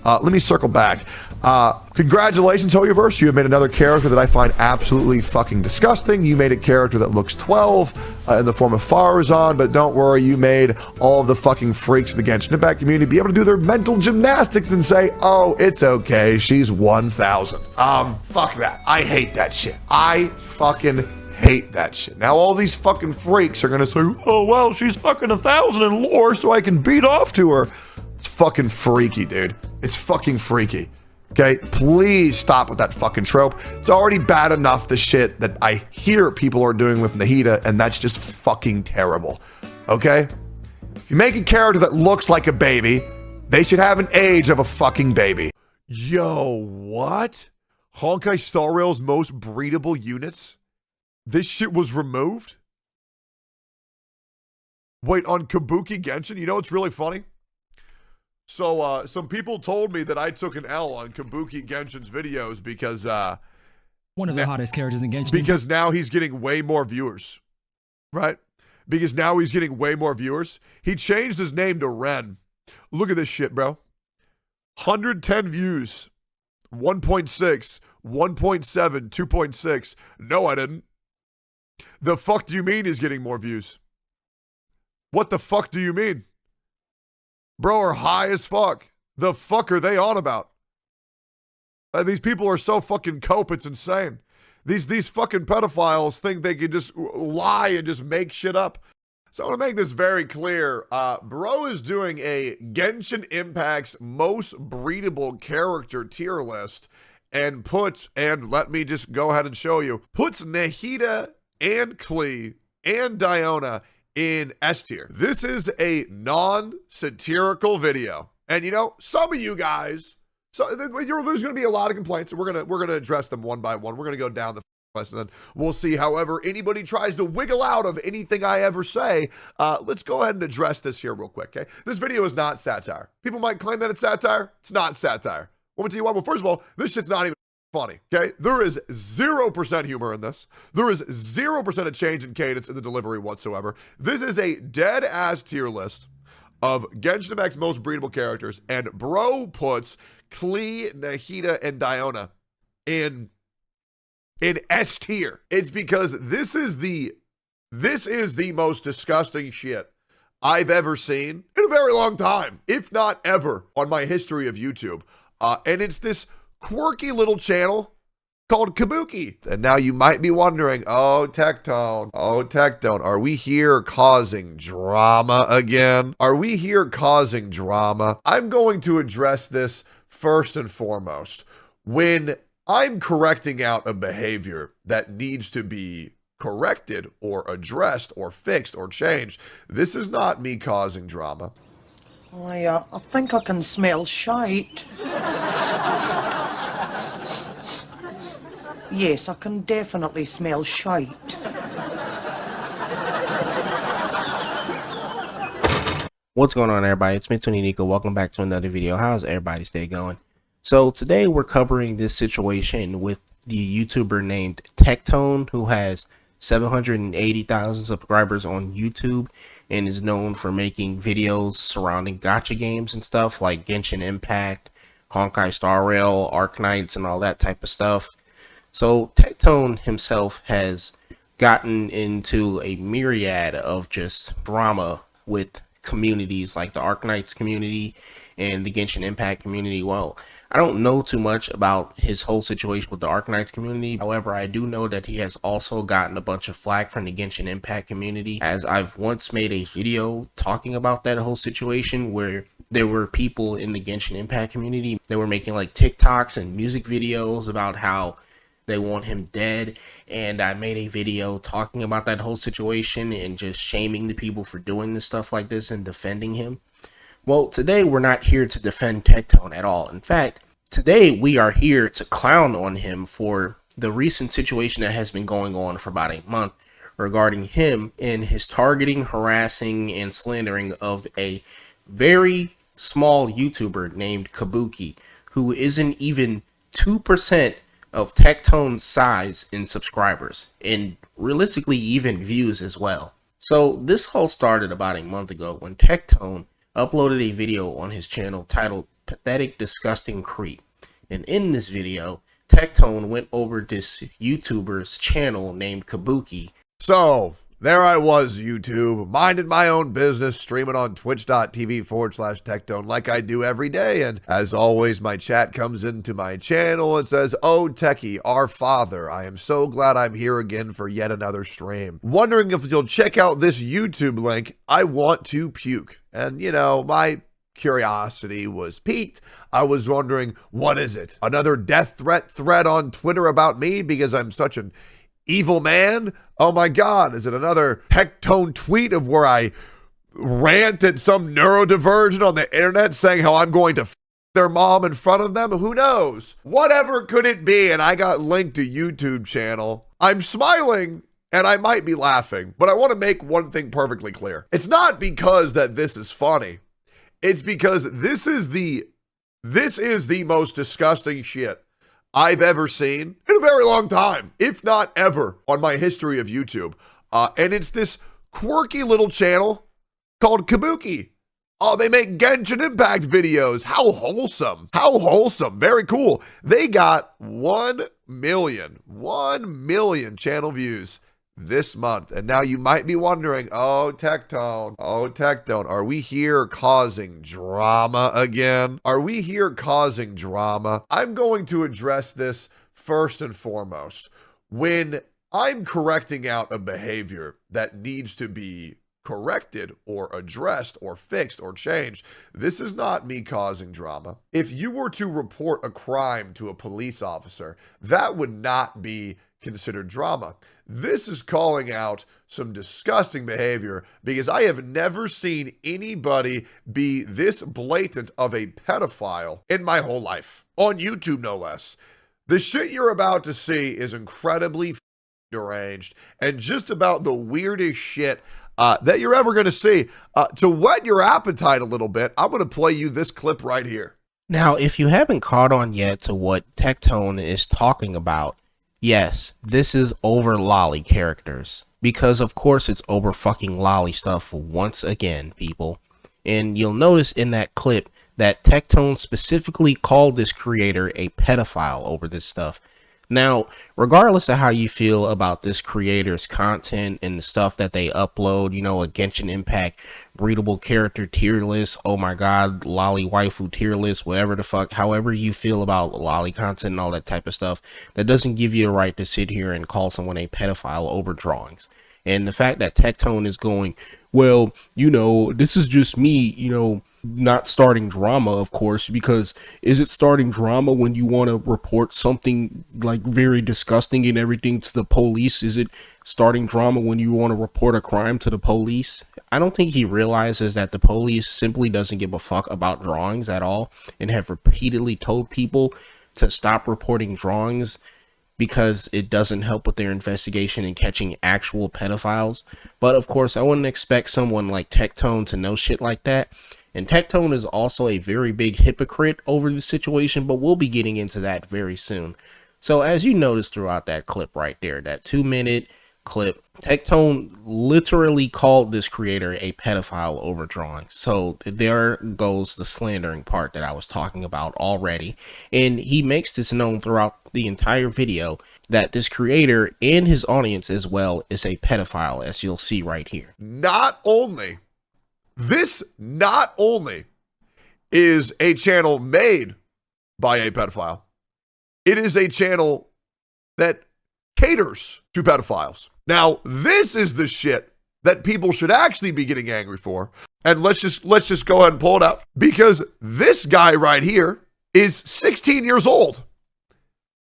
Let me circle back. Congratulations, Hoyoverse. You have made another character that I find absolutely fucking disgusting. You made a character that looks 12 in the form of Farazan, but don't worry, you made all of the fucking freaks of the Genshin Impact community be able to do their mental gymnastics and say, oh, it's okay, she's 1,000. Fuck that. I hate that shit. I fucking hate that shit. Now all these fucking freaks are gonna say, oh, well, she's fucking 1,000 in lore, so I can beat off to her. It's fucking freaky, dude. It's fucking freaky. Okay? Please stop with that fucking trope. It's already bad enough, the shit that I hear people are doing with Nahida, and that's just fucking terrible. Okay? If you make a character that looks like a baby, they should have an age of a fucking baby. Yo, what? Honkai Star Rail's most breedable units? This shit was removed? Wait, on Kabuki Genshin? You know what's really funny? So, some people told me that I took an L on Kabuki Genshin's videos because, one of the hottest characters in Genshin. Because now he's getting way more viewers. Right? Because now he's getting way more viewers. He changed his name to Ren. Look at this shit, bro. 110 views. 1.6. 1.7. 2.6. No, I didn't. The fuck do you mean he's getting more views? What the fuck do you mean? Bro are high as fuck. The fuck are they on about? These people are so fucking cope, it's insane. These fucking pedophiles think they can just lie and just make shit up. So I want to make this very clear. Bro is doing a Genshin Impact's most breedable character tier list and let me just go ahead and show you, puts Nahida and Klee and Diona in S tier. This is a non-satirical video. And you know, some of you guys, there's going to be a lot of complaints, and we're going to address them one by one. We're going to go down the list, and then we'll see however anybody tries to wiggle out of anything I ever say. Let's go ahead and address this here real quick, okay? This video is not satire. People might claim that it's satire. It's not satire. Let me tell you why. Well, first of all, this shit's not even funny, okay? There is 0% humor in this. There is 0% of change in cadence in the delivery whatsoever. This is a dead-ass tier list of Genshin Impact's most breedable characters, and bro puts Klee, Nahida, and Diona in S tier. It's because this is the most disgusting shit I've ever seen in a very long time, if not ever, on my history of YouTube. And it's this quirky little channel called Kabuki. And now you might be wondering, oh, Tectone, are we here causing drama again? Are we here causing drama? I'm going to address this first and foremost. When I'm correcting out a behavior that needs to be corrected or addressed or fixed or changed, this is not me causing drama. I think I can smell shite. Yes, I can definitely smell shite. What's going on, everybody? It's me, Tony Nico. Welcome back to another video. How's everybody's day going? So today we're covering this situation with the YouTuber named Tectone, who has 780,000 subscribers on YouTube and is known for making videos surrounding gacha games and stuff like Genshin Impact, Honkai Star Rail, Arknights, and all that type of stuff. So Tectone himself has gotten into a myriad of just drama with communities like the Arknights community and the Genshin Impact community. Well, I don't know too much about his whole situation with the Arknights community. However, I do know that he has also gotten a bunch of flack from the Genshin Impact community, as I've once made a video talking about that whole situation where there were people in the Genshin Impact community that were making like TikToks and music videos about how they want him dead, and I made a video talking about that whole situation and just shaming the people for doing this stuff like this and defending him. Well, today we're not here to defend Tectone at all. In fact, today we are here to clown on him for the recent situation that has been going on for about a month regarding him and his targeting, harassing, and slandering of a very small YouTuber named Kabuki, who isn't even 2% of Tectone's size in subscribers, and realistically even views as well. So this all started about a month ago when Tectone uploaded a video on his channel titled pathetic, disgusting creep. And in this video, Tectone went over this YouTuber's channel named Kabuki. So, there I was, YouTube, minding my own business, streaming on twitch.tv/Tectone like I do every day. And as always, my chat comes into my channel and says, "Oh, Teccy, our father, I am so glad I'm here again for yet another stream. Wondering if you'll check out this YouTube link. I want to puke." And, you know, my curiosity was piqued. I was wondering, what is it? Another death threat on Twitter about me because I'm such an evil man? Oh my God, is it another Tectone tweet of where I rant at some neurodivergent on the internet saying how I'm going to their mom in front of them? Who knows? Whatever could it be? And I got linked to YouTube channel. I'm smiling and I might be laughing, but I want to make one thing perfectly clear. It's not because that this is funny. It's because this is the most disgusting shit I've ever seen in a very long time, if not ever, on my history of YouTube. And it's this quirky little channel called Kabuki. Oh, they make Genshin Impact videos. How wholesome. How wholesome. Very cool. They got 1 million channel views this month. And now you might be wondering, oh, Tectone, are we here causing drama again? Are we here causing drama? I'm going to address this first and foremost. When I'm correcting out a behavior that needs to be corrected or addressed or fixed or changed, this is not me causing drama. If you were to report a crime to a police officer, that would not be considered drama. This is calling out some disgusting behavior because I have never seen anybody be this blatant of a pedophile in my whole life. On YouTube, no less. The shit you're about to see is incredibly deranged and just about the weirdest shit that you're ever going to see. To whet your appetite a little bit, I'm going to play you this clip right here. Now, if you haven't caught on yet to what Tectone is talking about, yes, this is over L0li characters, because of course it's over fucking L0li stuff once again, people. And you'll notice in that clip that Tectone specifically called this creator a pedophile over this stuff. Now, regardless of how you feel about this creator's content and the stuff that they upload, you know, a Genshin Impact readable character tier list, oh my god, L0li waifu tier list, whatever the fuck, however you feel about L0li content and all that type of stuff, that doesn't give you a right to sit here and call someone a pedophile over drawings. And the fact that Tectone is going, well, you know, this is just me, you know, not starting drama, of course, because is it starting drama when you want to report something like very disgusting and everything to the police? Is it starting drama when you want to report a crime to the police? I don't think he realizes that the police simply doesn't give a fuck about drawings at all and have repeatedly told people to stop reporting drawings because it doesn't help with their investigation and catching actual pedophiles. But of course, I wouldn't expect someone like Tectone to know shit like that. And Tectone is also a very big hypocrite over the situation, but we'll be getting into that very soon. So as you noticed throughout that clip right there, that 2-minute clip, Tectone literally called this creator a pedophile over drawings. So there goes the slandering part that I was talking about already. And he makes this known throughout the entire video that this creator and his audience as well is a pedophile, as you'll see right here. Not only is a channel made by a pedophile, it is a channel that caters to pedophiles. Now, this is the shit that people should actually be getting angry for. And let's just go ahead and pull it up, because this guy right here is 16 years old.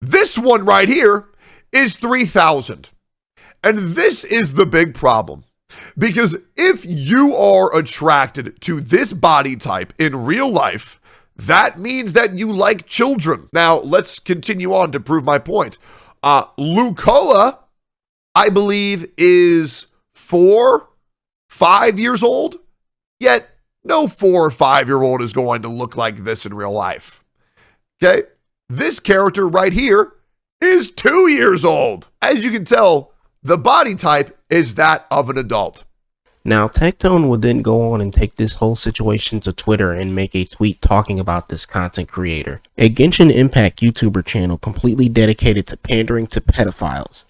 This one right here is 3,000. And this is the big problem. Because if you are attracted to this body type in real life, that means that you like children. Now, let's continue on to prove my point. L0li, I believe, is 4, 5 years old. Yet, no 4 or 5-year-old is going to look like this in real life. Okay? This character right here is 2 years old. As you can tell, the body type is that of an adult. Now, Tectone would then go on and take this whole situation to Twitter and make a tweet talking about this content creator, a Genshin Impact YouTuber channel completely dedicated to pandering to pedophiles.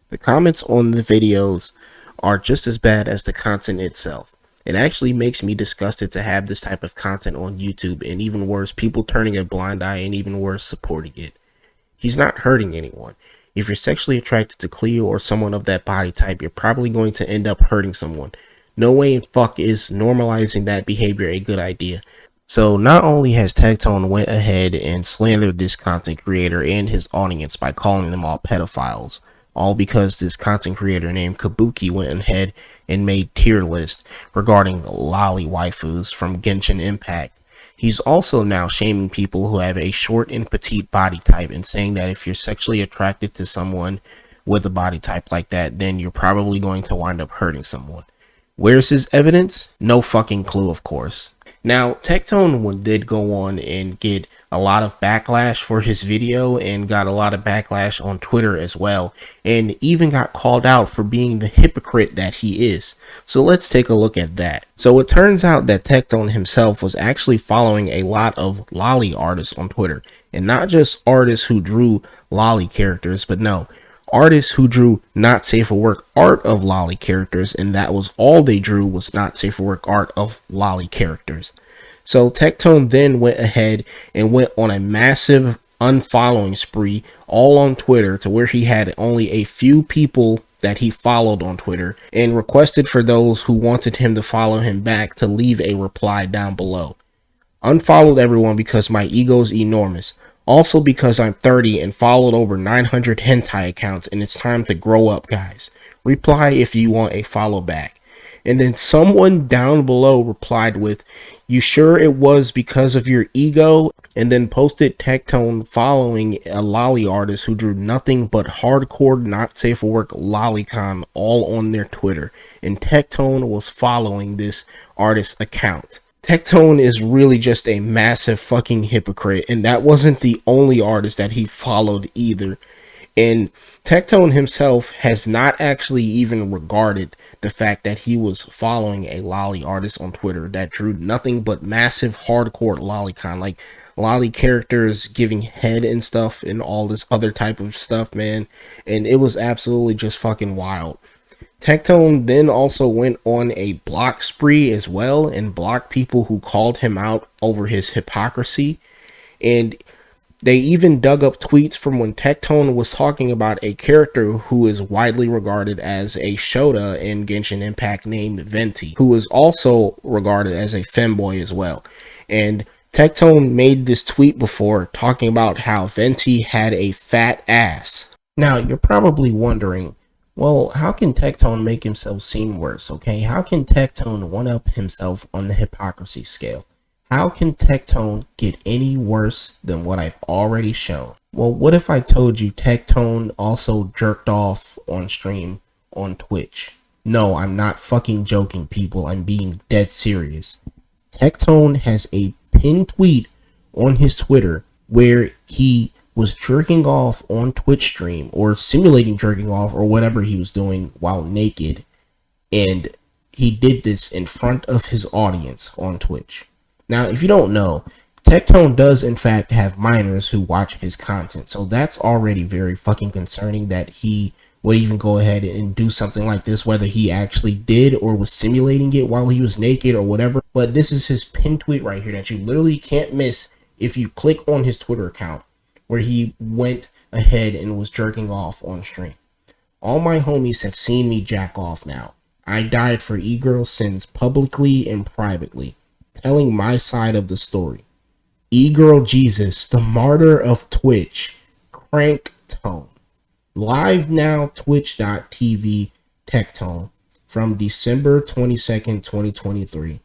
The comments on the videos are just as bad as the content itself. It actually makes me disgusted to have this type of content on YouTube, and even worse, people turning a blind eye, and even worse, supporting it. He's not hurting anyone. If you're sexually attracted to Cleo or someone of that body type, you're probably going to end up hurting someone. No way in fuck is normalizing that behavior a good idea. So not only has Tectone went ahead and slandered this content creator and his audience by calling them all pedophiles, all because this content creator named Kabuki went ahead and made tier lists regarding L0li waifus from Genshin Impact. He's also now shaming people who have a short and petite body type and saying that if you're sexually attracted to someone with a body type like that, then you're probably going to wind up hurting someone. Where's his evidence? No fucking clue, of course. Now, Tectone did go on and get a lot of backlash for his video and got a lot of backlash on Twitter as well, and even got called out for being the hypocrite that he is. So let's take a look at that. So it turns out that Tectone himself was actually following a lot of L0li artists on Twitter, and not just artists who drew L0li characters, but no, artists who drew not safe for work art of L0li characters, and that was all they drew, was not safe for work art of L0li characters. So Tectone then went ahead and went on a massive unfollowing spree all on Twitter, to where he had only a few people that he followed on Twitter, and requested for those who wanted him to follow him back to leave a reply down below. Unfollowed everyone because my ego's enormous. Also because I'm 30 and followed over 900 hentai accounts, and it's time to grow up, guys. Reply if you want a follow back. And then someone down below replied with, "You sure it was because of your ego?" And then posted Tectone following a L0li artist who drew nothing but hardcore not safe for work lolicon all on their Twitter. And Tectone was following this artist's account. Tectone is really just a massive fucking hypocrite, and that wasn't the only artist that he followed either. And Tectone himself has not actually even regarded the fact that he was following a L0li artist on Twitter that drew nothing but massive hardcore lolicon, like L0li characters giving head and stuff and all this other type of stuff, man. And it was absolutely just fucking wild. Tectone then also went on a block spree as well and blocked people who called him out over his hypocrisy. And they even dug up tweets from when Tectone was talking about a character who is widely regarded as a Shota in Genshin Impact named Venti, who is also regarded as a femboy as well. And Tectone made this tweet before talking about how Venti had a fat ass. Now, you're probably wondering, well, how can Tectone make himself seem worse, okay? How can Tectone one-up himself on the hypocrisy scale? How can Tectone get any worse than what I've already shown? Well, what if I told you Tectone also jerked off on stream on Twitch? No, I'm not fucking joking, people. I'm being dead serious. Tectone has a pinned tweet on his Twitter where he was jerking off on Twitch stream, or simulating jerking off, or whatever he was doing while naked, and he did this in front of his audience on Twitch. Now, if you don't know, Tectone does in fact have minors who watch his content, so that's already very fucking concerning that he would even go ahead and do something like this, whether he actually did or was simulating it while he was naked or whatever. But this is his pinned tweet right here that you literally can't miss if you click on his Twitter account, where he went ahead and was jerking off on stream. All my homies have seen me jack off now. I died for e-girl sins publicly and privately, telling my side of the story. E-girl Jesus, the martyr of Twitch, crank tone. Live now, twitch.tv Tectone from December 22nd, 2023.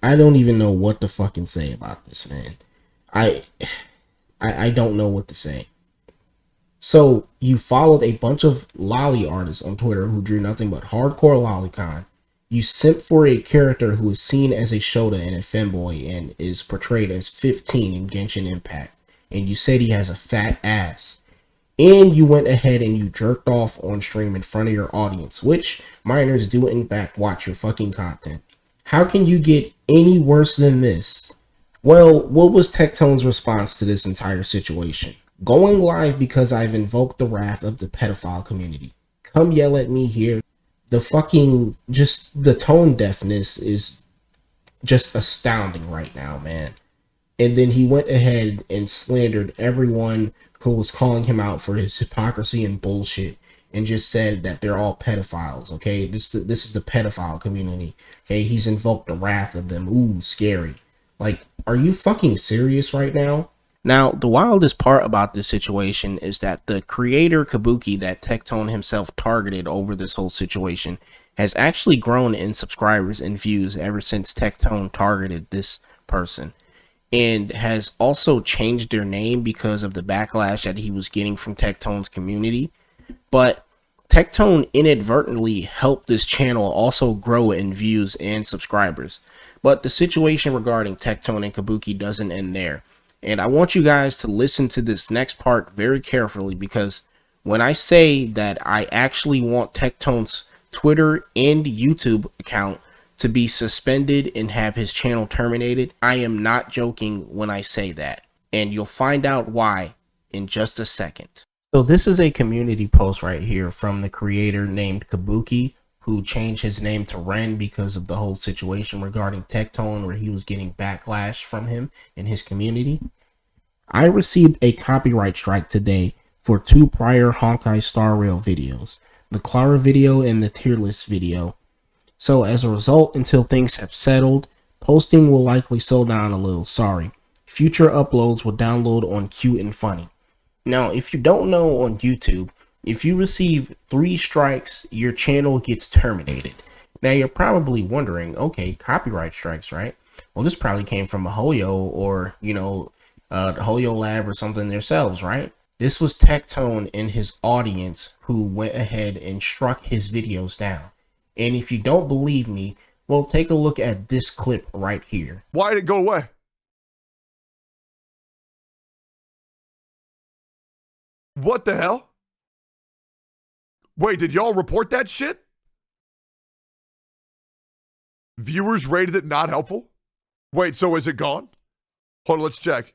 I don't even know what to fucking say about this, man. I don't know what to say. So you followed a bunch of L0li artists on Twitter who drew nothing but hardcore lolicon. You simp for a character who is seen as a Shota and a femboy and is portrayed as 15 in Genshin Impact. And you said he has a fat ass. and you went ahead and you jerked off on stream in front of your audience, which minors do in fact watch your fucking content. How can you get any worse than this? Well, what was Tectone's response to this entire situation? Going live because I've invoked the wrath of the pedophile community. Come yell at me here. The fucking, just the tone deafness is just astounding right now, man. And then he went ahead and slandered everyone who was calling him out for his hypocrisy and bullshit, and just said that they're all pedophiles. Okay, this is the pedophile community. Okay, he's invoked the wrath of them. Ooh, scary. Like, are you fucking serious right now? Now, the wildest part about this situation is that the creator Kabuki that Tectone himself targeted over this whole situation has actually grown in subscribers and views ever since Tectone targeted this person, and has also changed their name because of the backlash that he was getting from Tectone's community. But Tectone inadvertently helped this channel also grow in views and subscribers. But the situation regarding Tectone and Kabuki doesn't end there. And I want you guys to listen to this next part very carefully, because when I say that I actually want Tectone's Twitter and YouTube account to be suspended and have his channel terminated, I am not joking when I say that. And you'll find out why in just a second. So this is a community post right here from the creator named Kabuki, who changed his name to Ren because of the whole situation regarding Tectone, where he was getting backlash from him in his community. I received a copyright strike today for 2 prior Honkai Star Rail videos, the Clara video and the tier list video. So as a result, until things have settled, posting will likely slow down a little, sorry. Future uploads will download on Cute and Funny. Now, if you don't know, on YouTube, if you receive 3 strikes, your channel gets terminated. Now you're probably wondering, okay, copyright strikes, right? Well, this probably came from a Hoyo, or, you know, the Hoyo Lab or something themselves, right? This was Tectone and his audience who went ahead and struck his videos down. And if you don't believe me, well, take a look at this clip right here. Why did it go away? What the hell? Wait, did y'all report that shit? Viewers rated it not helpful? Wait, so is it gone? Hold on, let's check.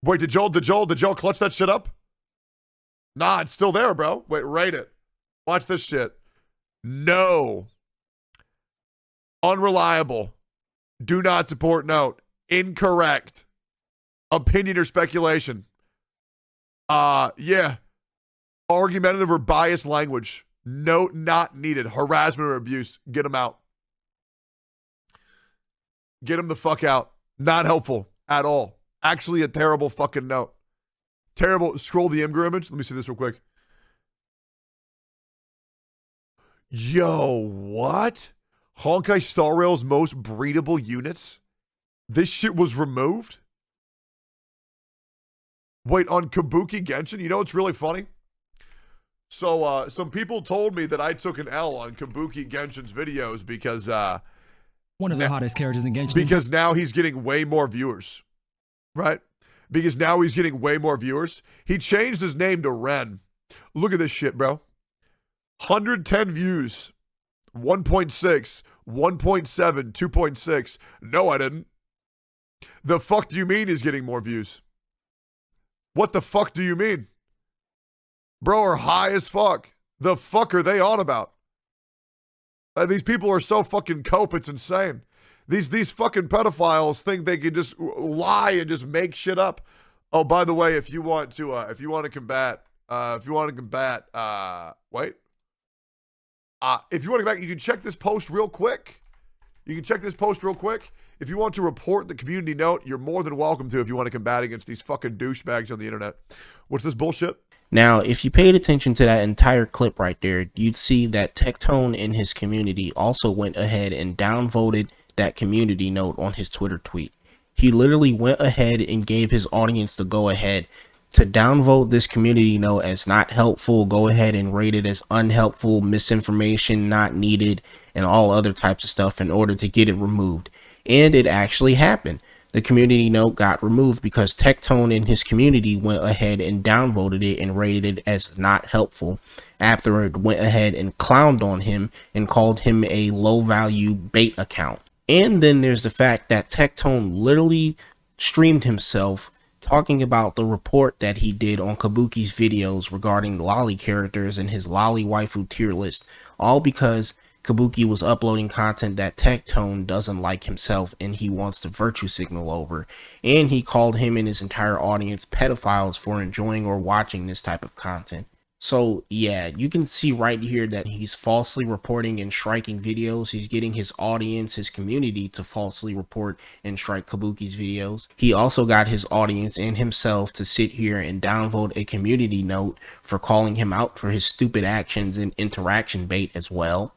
Wait, did y'all clutch that shit up? Nah, it's still there, bro. Wait, rate it. Watch this shit. No. Unreliable. Do not support note. Incorrect. Opinion or speculation. Yeah. Argumentative or biased language. Note not needed. Harassment or abuse. Get them out. Get them the fuck out. Not helpful at all. Actually a terrible fucking note. Terrible. Scroll the Imgur image. Let me see this real quick. Yo, what? Honkai Star Rail's most breedable units? This shit was removed? Wait, on Kabuki Genshin? You know what's really funny? So, some people told me that I took an L on Kabuki Genshin's videos because, one of the hottest characters in Genshin. Because now he's getting way more viewers. Right? Because now he's getting way more viewers. He changed his name to Ren. Look at this shit, bro. 110 views. 1.6. 1.7. 2.6. No, I didn't. The fuck do you mean he's getting more views? What the fuck do you mean? Bro are high as fuck. The fuck are they on about? These people are so fucking cope, it's insane. These fucking pedophiles think they can just lie and just make shit up. Oh, by the way, if you want to combat, you can check this post real quick. If you want to report the community note, you're more than welcome to if you want to combat against these fucking douchebags on the internet. What's this bullshit? Now, if you paid attention to that entire clip right there, you'd see that Tectone and his community also went ahead and downvoted that community note on his Twitter tweet. He literally went ahead and gave his audience the go ahead to downvote this community note as not helpful, go ahead and rate it as unhelpful, misinformation, not needed, and all other types of stuff in order to get it removed. And it actually happened. the community note got removed because Tectone and his community went ahead and downvoted it and rated it as not helpful after it went ahead and clowned on him and called him a low value bait account. And then there's the fact that Tectone literally streamed himself talking about the report that he did on Kabuki's videos regarding L0li characters and his L0li waifu tier list, all because Kabuki was uploading content that Tectone doesn't like himself and he wants to virtue signal over, and he called him and his entire audience pedophiles for enjoying or watching this type of content. So yeah, you can see right here that he's falsely reporting and striking videos. He's getting his audience, his community to falsely report and strike Kabuki's videos. He also got his audience and himself to sit here and downvote a community note for calling him out for his stupid actions and interaction bait as well.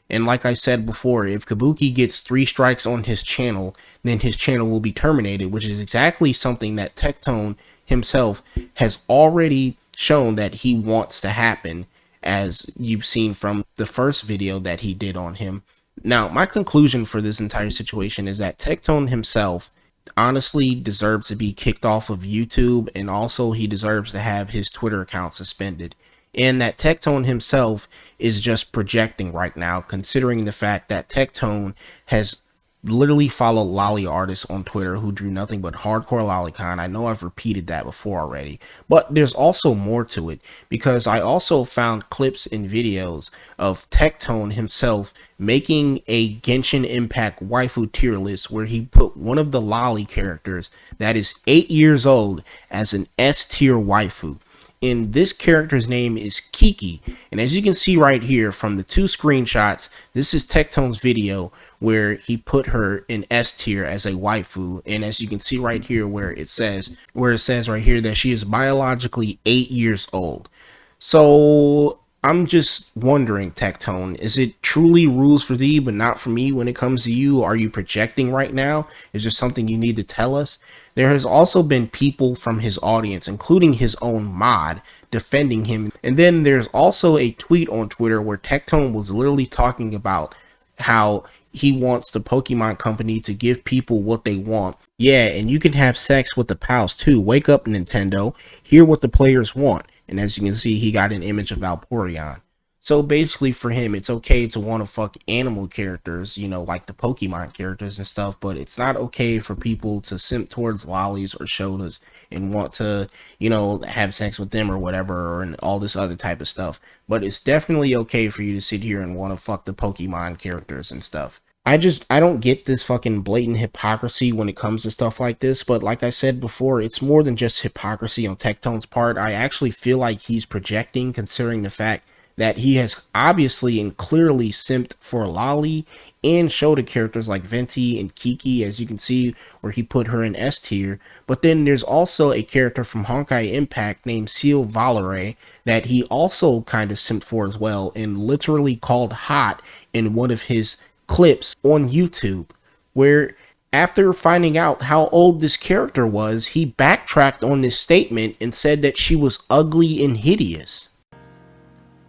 And like I said before, if Kabuki gets 3 strikes on his channel, then his channel will be terminated, which is exactly something that Tectone himself has already shown that he wants to happen, as you've seen from the first video that he did on him. Now, my conclusion for this entire situation is that Tectone himself honestly deserves to be kicked off of YouTube, and also he deserves to have his Twitter account suspended. And that Tectone himself is just projecting right now, considering the fact that Tectone has literally followed L0li artists on Twitter who drew nothing but hardcore lolicon. I know I've repeated that before already, but there's also more to it, because I also found clips and videos of Tectone himself making a Genshin Impact waifu tier list where he put one of the L0li characters that is 8 years old as an S tier waifu. And this character's name is Kiki, and as you can see right here from the 2 screenshots, this is Tectone's video where he put her in S tier as a waifu. And as you can see right here where it says right here that she is biologically 8 years old. So I'm just wondering, Tectone, is it truly rules for thee but not for me when it comes to you? Are you projecting right now? Is there something you need to tell us? There has also been people from his audience, including his own mod, defending him. And then there's also a tweet on Twitter where Tectone was literally talking about how he wants the Pokemon company to give people what they want. Yeah, and you can have sex with the pals too. Wake up, Nintendo. Hear what the players want. And as you can see, he got an image of Vaporeon. So basically for him, it's okay to want to fuck animal characters, you know, like the Pokemon characters and stuff, but it's not okay for people to simp towards lollies or shotas and want to, you know, have sex with them or whatever, and all this other type of stuff. But it's definitely okay for you to sit here and want to fuck the Pokemon characters and stuff. I don't get this fucking blatant hypocrisy when it comes to stuff like this, but like I said before, it's more than just hypocrisy on Tectone's part. I actually feel like he's projecting, considering the fact that he has obviously and clearly simped for L0li and showed characters like Venti and Kiki, as you can see where he put her in S tier. But then there's also a character from Honkai Impact named L0li that he also kind of simped for as well, and literally called hot in one of his clips on YouTube, where after finding out how old this character was, he backtracked on this statement and said that she was ugly and hideous.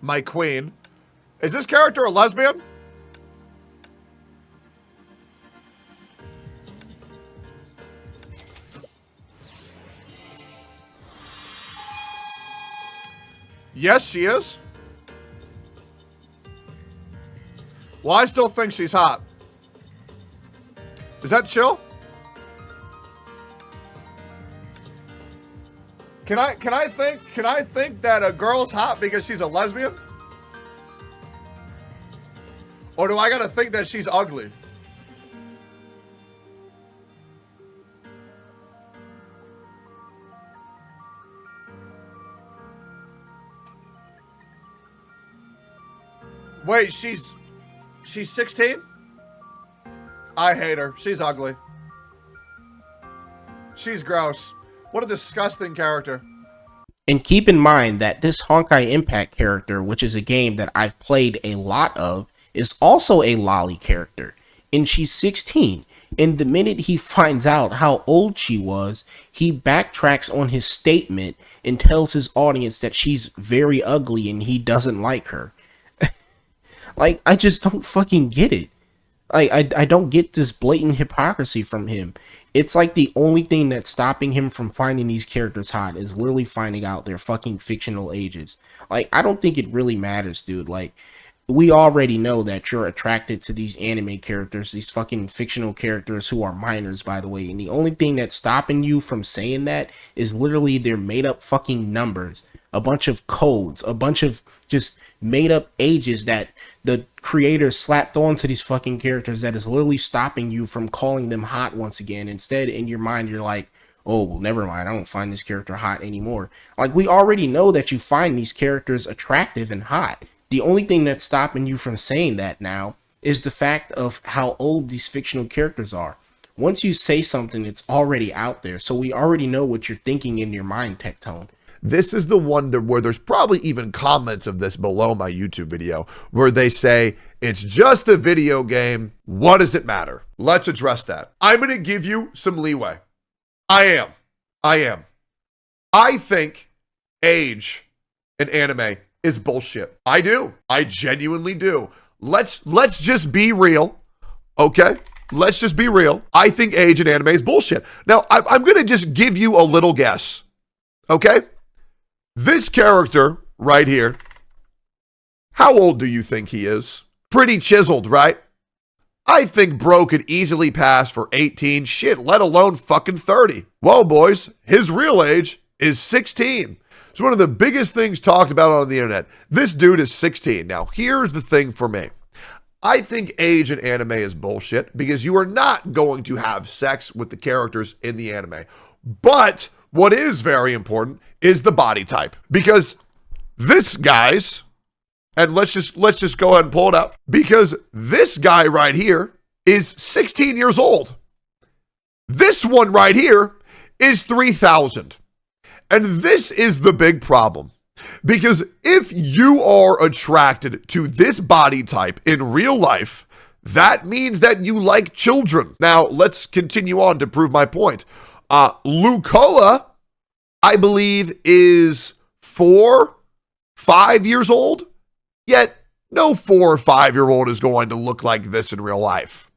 My queen. Is this character a lesbian? Yes, she is. Well, I still think she's hot. Is that chill? Can I think that a girl's hot because she's a lesbian? Or do I gotta think that she's ugly? Wait, she's 16? I hate her. She's ugly. She's gross. What a disgusting character. And keep in mind that this Honkai Impact character, which is a game that I've played a lot of, is also a L0li character. And she's 16. And the minute he finds out how old she was, he backtracks on his statement and tells his audience that she's very ugly and he doesn't like her. Like, I just don't fucking get it. I don't get this blatant hypocrisy from him. It's like the only thing that's stopping him from finding these characters hot is literally finding out their fucking fictional ages. Like, I don't think it really matters, dude. Like, we already know that you're attracted to these anime characters, these fucking fictional characters who are minors, by the way. And the only thing that's stopping you from saying that is literally their made up fucking numbers, a bunch of codes, a bunch of just made up ages that the creators slapped onto these fucking characters that is literally stopping you from calling them hot once again. Instead, in your mind, you're like, oh, well, never mind, I don't find this character hot anymore. Like, we already know that you find these characters attractive and hot. The only thing that's stopping you from saying that now is the fact of how old these fictional characters are. Once you say something, it's already out there, so we already know what you're thinking in your mind, Tectone. This is the one where there's probably even comments of this below my YouTube video where they say, it's just a video game. What does it matter? Let's address that. I'm going to give you some leeway. I am. I think age in anime is bullshit. I do. I genuinely do. Let's just be real. Okay? Let's just be real. I think age in anime is bullshit. Now, I'm going to just give you a little guess. Okay? This character right here, how old do you think he is? Pretty chiseled, right? I think bro could easily pass for 18, shit, let alone fucking 30. Well, boys, his real age is 16. It's one of the biggest things talked about on the internet. This dude is 16. Now, here's the thing for me. I think age in anime is bullshit because you are not going to have sex with the characters in the anime. But what is very important is the body type, because this guy's, and let's just go ahead and pull it up, because this guy right here is 16 years old. This one right here is 3,000. And this is the big problem, because if you are attracted to this body type in real life, that means that you like children. Now, let's continue on to prove my point. Lucoa, I believe, is 4, 5 years old, yet no 4 or 5-year-old is going to look like this in real life.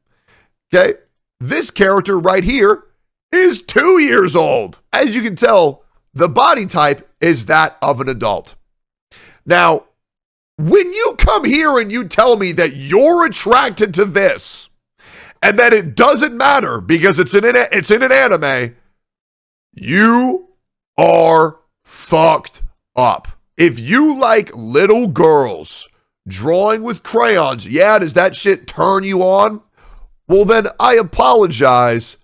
Okay? This character right here is 2 years old. As you can tell, the body type is that of an adult. Now, when you come here and you tell me that you're attracted to this and that it doesn't matter because it's in an anime, you are fucked up. If you like little girls drawing with crayons, yeah, does that shit turn you on? Well, then I apologize,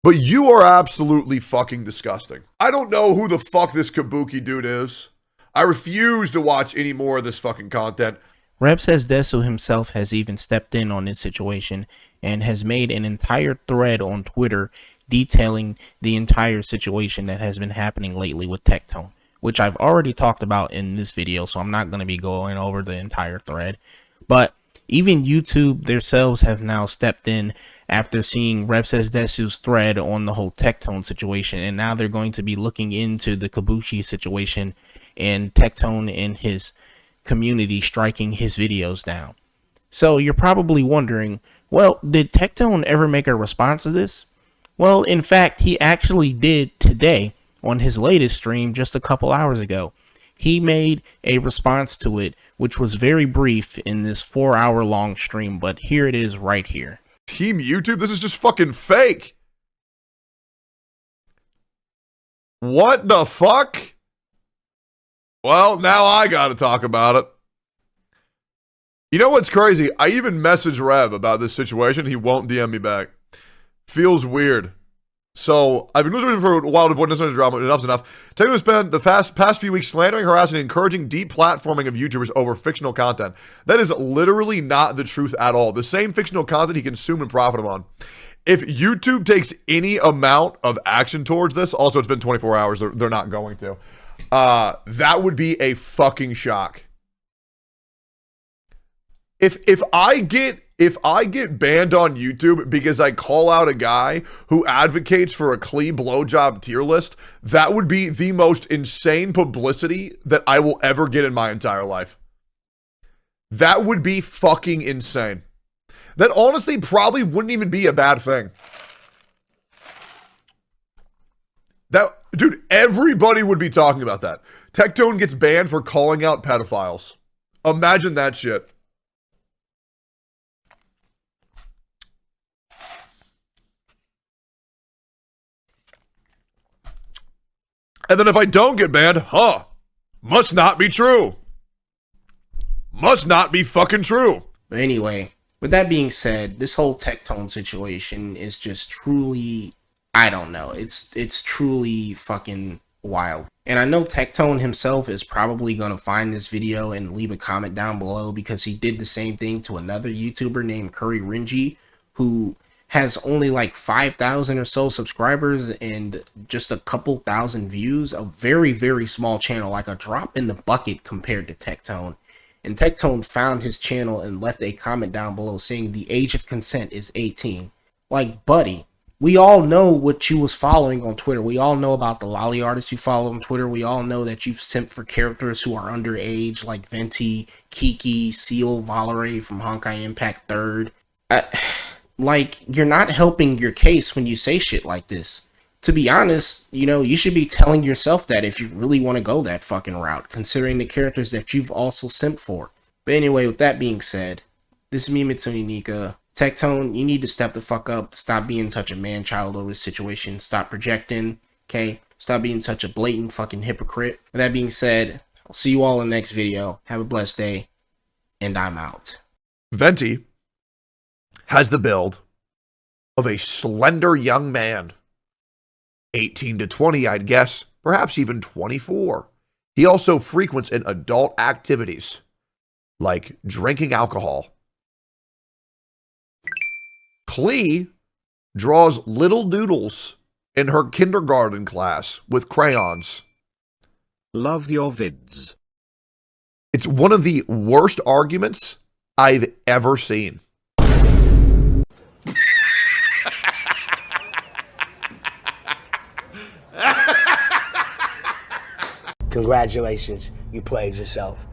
but you are absolutely fucking disgusting. I don't know who the fuck this Kabuki dude is. I refuse to watch any more of this fucking content. Harasses Desu himself has even stepped in on this situation and has made an entire thread on Twitter detailing the entire situation that has been happening lately with Tectone, which I've already talked about in this video, so I'm not going to be going over the entire thread. But even YouTube themselves have now stepped in after seeing Harasses Desu's thread on the whole Tectone situation, and now they're going to be looking into the Kabuki situation and Tectone and his community striking his videos down. So you're probably wondering, well, did Tectone ever make a response to this? Well, in fact, he actually did today on his latest stream just a couple hours ago. He made a response to it, which was very brief in this 4-hour long stream, but here it is right here. Team YouTube, this is just fucking fake. What the fuck? Well, now I gotta talk about it. You know what's crazy? I even messaged Rev about this situation. He won't DM me back. Feels weird. So, I've been losing for a while to avoid necessary drama. Enough's enough. Tectone spent the past few weeks slandering, harassing, and encouraging deplatforming of YouTubers over fictional content. That is literally not the truth at all. The same fictional content he consumed and profited on. If YouTube takes any amount of action towards this, also it's been 24 hours, they're not going to. That would be a fucking shock. If I get banned on YouTube because I call out a guy who advocates for a clean blowjob tier list, that would be the most insane publicity that I will ever get in my entire life. That would be fucking insane. That honestly probably wouldn't even be a bad thing. That, dude, everybody would be talking about that. Tectone gets banned for calling out pedophiles. Imagine that shit. And then if I don't get banned, must not be true. Must not be fucking true. But anyway, with that being said, this whole Tectone situation is just truly, I don't know. It's truly fucking wild. And I know Tectone himself is probably going to find this video and leave a comment down below, because he did the same thing to another YouTuber named Curry Renji, who has only like 5,000 or so subscribers and just a couple thousand views. A very, very small channel, like a drop in the bucket compared to Tectone. And Tectone found his channel and left a comment down below saying the age of consent is 18. Like, buddy, we all know what you was following on Twitter. We all know about the L0li artists you follow on Twitter. We all know that you've simped for characters who are underage, like Venti, Kiki, Seal, Valere from Honkai Impact 3rd. Like, you're not helping your case when you say shit like this. To be honest, you know, you should be telling yourself that if you really want to go that fucking route, considering the characters that you've also simped for. But anyway, with that being said, this is me, Mitsuni Nika. Tectone, you need to step the fuck up. Stop being such a man-child over the situation. Stop projecting, okay? Stop being such a blatant fucking hypocrite. With that being said, I'll see you all in the next video. Have a blessed day, and I'm out. Venti has the build of a slender young man. 18 to 20, I'd guess, perhaps even 24. He also frequents in adult activities, like drinking alcohol. Klee draws little doodles in her kindergarten class with crayons. Love your vids. It's one of the worst arguments I've ever seen. Congratulations, you played yourself.